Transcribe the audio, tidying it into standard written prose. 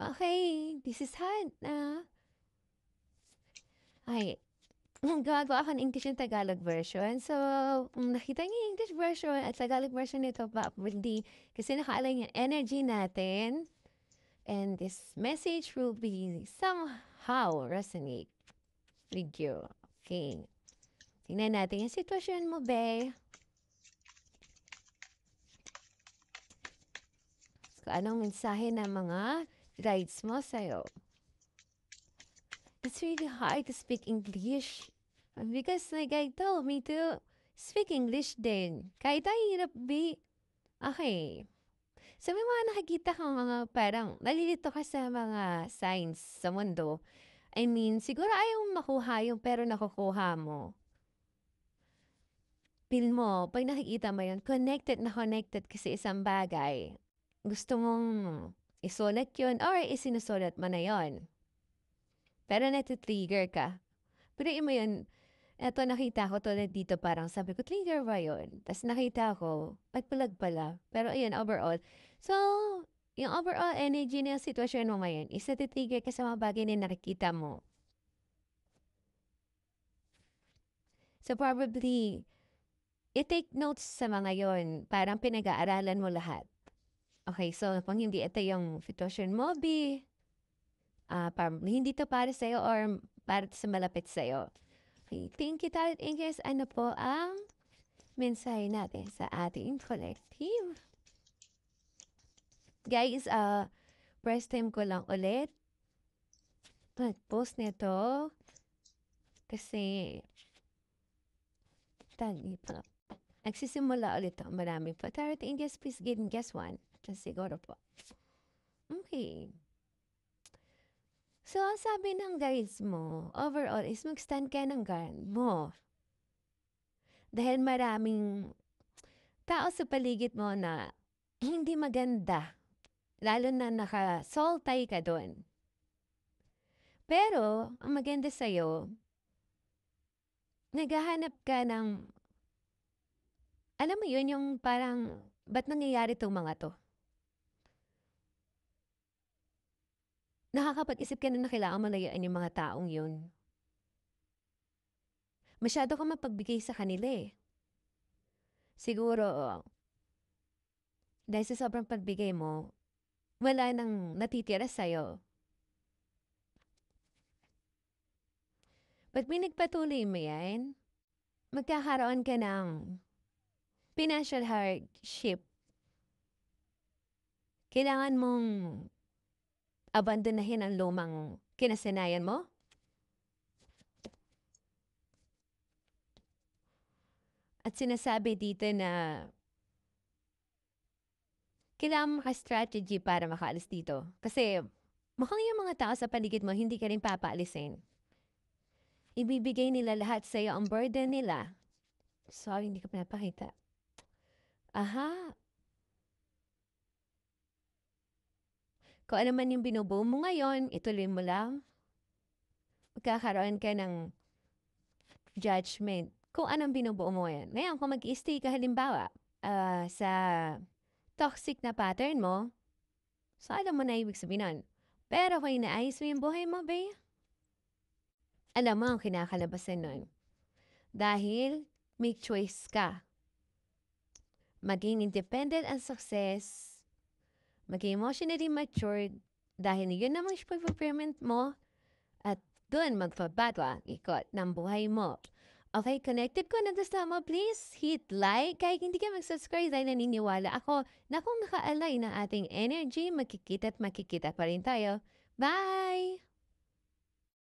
Okay, this is Hannah. Ay, gagawa ako ng English and Tagalog version. So, nakita niyo yung English version at Tagalog version nito pa hindi kasi nakaalay yung energy natin. And this message will be somehow resonate with you. Okay. Tingnan natin yung sitwasyon mo, be. So, anong mensahe ng mga guides mo sa'yo? It's really hard to speak English. Because my guide told me to speak English din. Kahit ay hirap, be. Okay. So, may mga nakikita kang mga parang nalilito ka sa mga signs sa mundo. I mean, siguro ayaw mong makuha yung pero nakukuha mo. Feel mo, pag nakikita mo yun, connected na connected ka sa isang bagay. Gusto mong isulat yun or isinusulat mo na yun. Pero natitrigger ka. Pero mo yun, eto nakita ko tulad dito parang sabi ko, trigger ba yun? Tapos nakita ko, pagpalag pala. Pero ayun, overall. So, yung overall energy ng sitwasyon mo ngayon is natitrigger ka sa mga bagay na nakikita mo. So, probably, i-take notes sa mga yon. Parang pinag-aaralan mo lahat. Okay, so kung hindi ito yung sitwasyon mo, parang hindi to para sa'yo or para sa malapit sa'yo. Okay, thank you, Talent Angels. Ano po ang mensahe natin sa ating collective? Guys, first time ko lang ulit mag-post nito kasi nagsisimula ulit ako. Maraming po. Talent Angels, please guess one. Just siguro po. Okay. So, ang sabi ng guides mo, overall, is mag-stand ka ng guard mo. Dahil maraming tao sa paligid mo na hindi maganda. Lalo na naka-soul tie ka doon. Pero, ang maganda sa'yo, naghahanap ka ng, alam mo yun, yung parang, ba't nangyayari itong mga to? Nakakapag-isip ka na kailangan malayaan yung mga taong yun. Masyado ka mapagbigay sa kanila eh. Siguro, dahil sa sobrang pagbigay mo, wala nang natitira sa'yo. Pag pinagpatuloy mo yan, magkakaroon ka ng financial hardship. Kailangan mong abandonahin ang lumang kinasanayan mo. At sinasabi dito na kailangan maka-strategy para makaalis dito. Kasi mukhang yung mga tao sa paligid mo, hindi ka rin papaalisin. Ibibigay nila lahat sa'yo ang burden nila. Sorry, hindi ko pinapakita. Aha. Kung ano man yung binubuo mo ngayon, ituloy mo lang. Magkakaroon ka ng judgment kung anong binubuo mo ngayon. Ngayon, kung mag-stay ka halimbawa sa toxic na pattern mo, so alam mo na ibig sabihin nun. Pero kung inaayos mo yung buhay mo, be, alam mo ang kinakalabasan nun. Dahil may choice ka. Maging independent and success, maging emotionally matured, dahil yun naman yung fulfillment mo, at doon magpabatwa ikot ng buhay mo. Okay, connected ko na gusto mo, please hit like. Kahit hindi ka mag-subscribe dahil naniniwala ako na kung naka-align ng ating energy, makikita at makikita pa rin tayo. Bye!